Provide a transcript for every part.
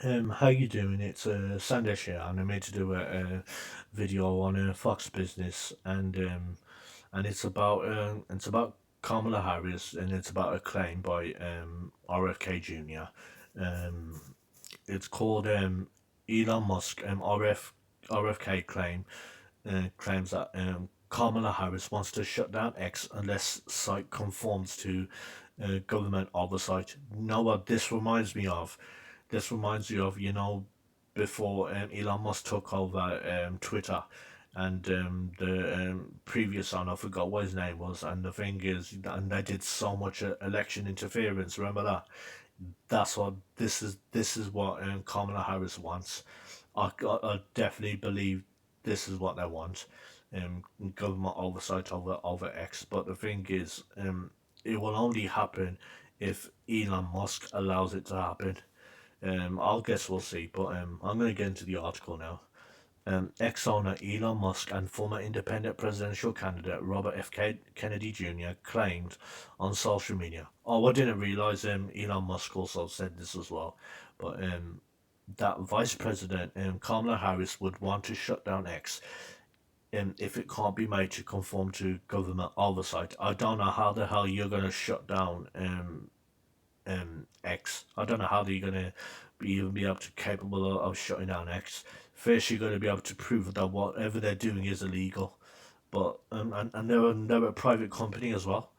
How you doing? It's Sandesh here, and I made to do a video on Fox Business, and it's about Kamala Harris, and it's about a claim by RFK Jr. Um, it's called Elon Musk RFK claims that Kamala Harris wants to shut down X unless site conforms to government oversight. You know what this reminds me of? This reminds me of, before Elon Musk took over Twitter, and the previous one, I forgot what his name was. And the thing is, and they did so much election interference. Remember that? That's what this is. This is what Kamala Harris wants. I definitely believe this is what they want. Government oversight over X. But the thing is, it will only happen if Elon Musk allows it to happen. I'll guess we'll see, but I'm going to get into the article now. Ex-owner Elon Musk and former independent presidential candidate Robert F. Kennedy Jr. claimed on social media. Oh, I didn't realize Elon Musk also said this as well, but that Vice President Kamala Harris would want to shut down X if it can't be made to conform to government oversight. I don't know how the hell you're going to shut down X. I don't know how they're gonna even be able to capable of shutting down X. First, you're gonna be able to prove that whatever they're doing is illegal. But and they're a private company as well.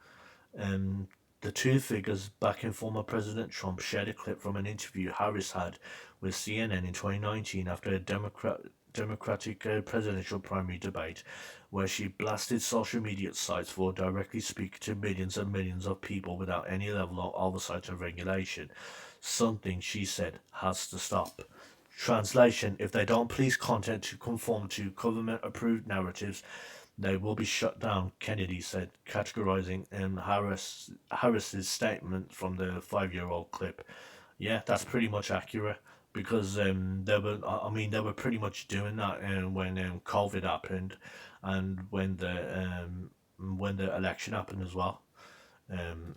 Um, the two figures backing former President Trump shared a clip from an interview Harris had with CNN in 2019 after a Democratic presidential primary debate, where she blasted social media sites for directly speaking to millions and millions of people without any level of oversight or regulation. Something, she said, has to stop. Translation: if they don't police content to conform to government approved narratives, they will be shut down, Kennedy said, categorizing Harris's statement from the 5 year old clip. Yeah, that's pretty much accurate because they were pretty much doing that when COVID happened, and when the election happened as well. Um,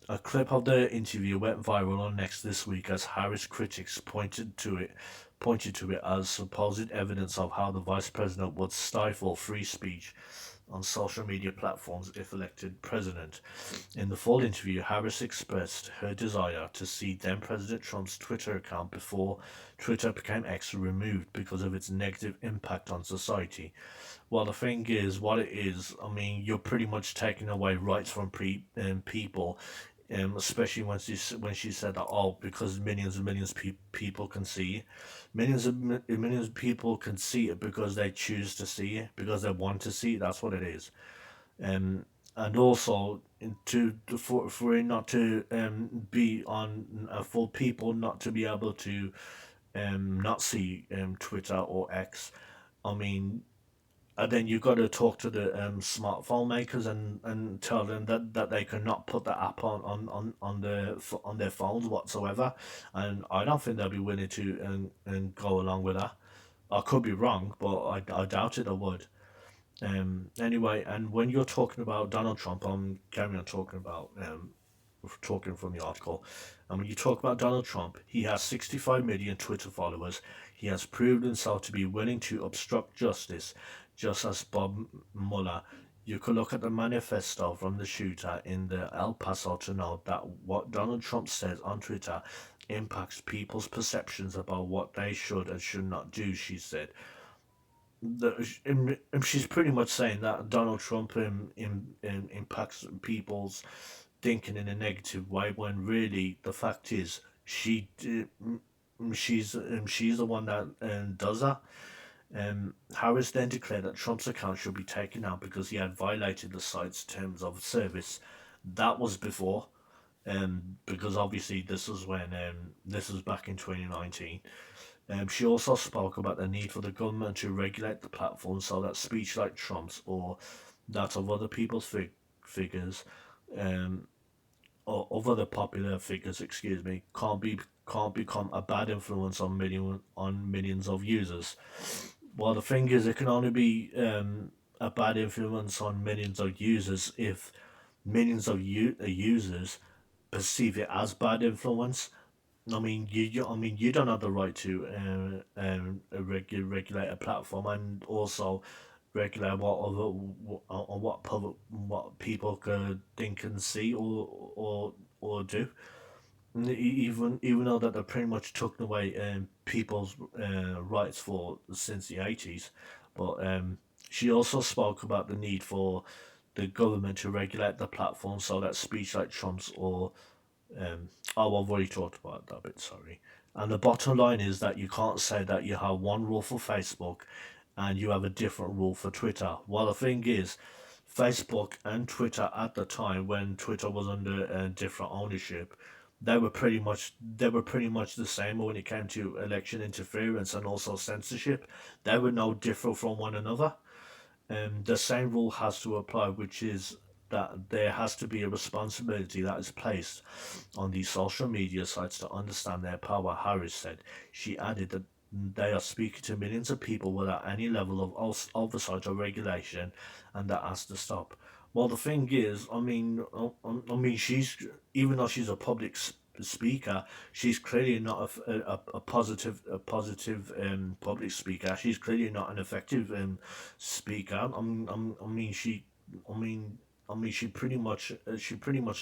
a clip of the interview went viral on Next this week as Harris critics pointed to it as supposed evidence of how the vice president would stifle free speech on social media platforms if elected president. In the full interview, Harris expressed her desire to see then President Trump's Twitter account before Twitter became X removed because of its negative impact on society. Well, the thing is, what it is, I mean, you're pretty much taking away rights from people, especially when she said that, oh, because millions and millions of people can see it. Millions of people can see it because they choose to see it, because they want to see it. That's what it is. Um, and also for it not to be on for people not to be able to not see Twitter or X. I mean, and then you got to talk to the smartphone makers and tell them that they cannot put the app on their phones whatsoever, and I don't think they'll be willing to and go along with that. I could be wrong, but I doubt it. I would. Anyway, and when you're talking about Donald Trump, I'm carrying on talking from the article. And when you talk about Donald Trump, he has 65 million Twitter followers. He has proved himself to be willing to obstruct justice, just as Bob Mueller. You could look at the manifesto from the shooter in the El Paso to know that what Donald Trump says on Twitter impacts people's perceptions about what they should and should not do, she said. She's pretty much saying that Donald Trump impacts people's thinking in a negative way when really the fact is she's the one that does that. Harris then declared that Trump's account should be taken out because he had violated the site's terms of service. That was before, because obviously this was back in 2019. She also spoke about the need for the government to regulate the platform so that speech like Trump's or that of other figures, um, or of other popular figures, excuse me, can't become a bad influence on millions of users. Well, the thing is, it can only be a bad influence on millions of users if millions of users perceive it as bad influence. I mean, you don't have the right to regulate a platform, and also regulate what people could think and see or do. Even though that they pretty much took away people's rights for since the 80s, but she also spoke about the need for the government to regulate the platform so that speech like Trump's or um, oh, I've already talked about that bit, sorry. And the bottom line is that you can't say that you have one rule for Facebook and you have a different rule for Twitter. Well, the thing is, Facebook and Twitter at the time when Twitter was under different ownership, they were pretty much the same when it came to election interference and also censorship. They were no different from one another. The same rule has to apply, which is that there has to be a responsibility that is placed on these social media sites to understand their power, Harris said. She added that they are speaking to millions of people without any level of oversight or regulation, and that has to stop. Well, the thing is, she's even though she's a public speaker, she's clearly not a positive public speaker. She's clearly not an effective speaker. I mean, I mean, she pretty much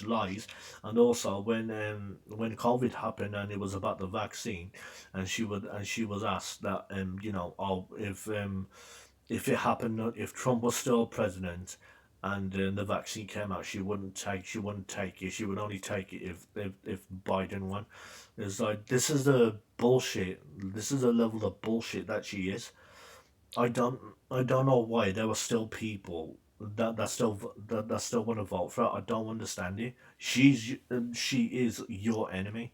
lies. And also, when COVID happened and it was about the vaccine, and she was asked that oh, if it happened, if Trump was still president and the vaccine came out, she wouldn't take it. She would only take it if Biden won. It's like this is the bullshit. This is the level of bullshit that she is. I don't I don't know why there were still people that still want to vote for her. I don't understand it. She is your enemy.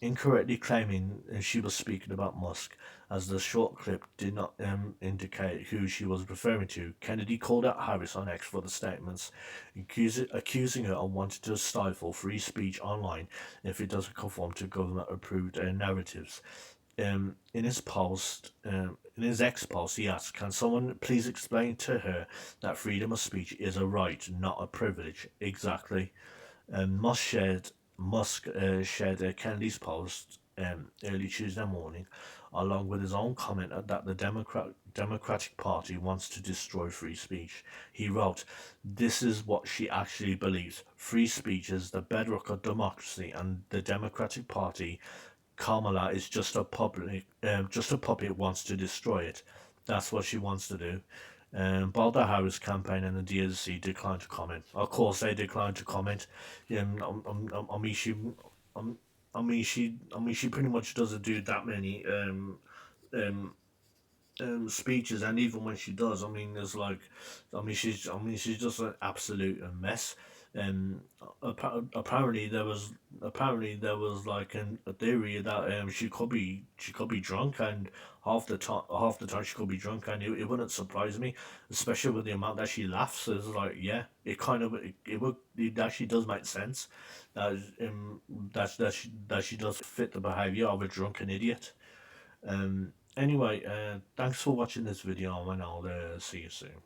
Incorrectly claiming she was speaking about Musk, as the short clip did not indicate who she was referring to. Kennedy called out Harris on X for the statements, accusing her of wanting to stifle free speech online if it doesn't conform to government-approved narratives. In his X post, he asked, "Can someone please explain to her that freedom of speech is a right, not a privilege?" Exactly. And Musk shared Kennedy's post early Tuesday morning, along with his own comment that the Democratic Party wants to destroy free speech. He wrote, "This is what she actually believes. Free speech is the bedrock of democracy, and the Democratic Party, Kamala, is just a puppet wants to destroy it. That's what she wants to do." Both the Harris campaign and the DNC declined to comment. Of course, they declined to comment. I mean, um, I mean, she pretty much doesn't do that many um, speeches, and even when she does, I mean, there's like, I mean, she's just an absolute mess. Um, apparently there was like a theory that she could be drunk, and half the time she could be drunk, and it wouldn't surprise me, especially with the amount that she laughs. It's like, yeah, it actually does make sense that that she does fit the behavior of a drunken idiot. Anyway, thanks for watching this video, and I'll see you soon.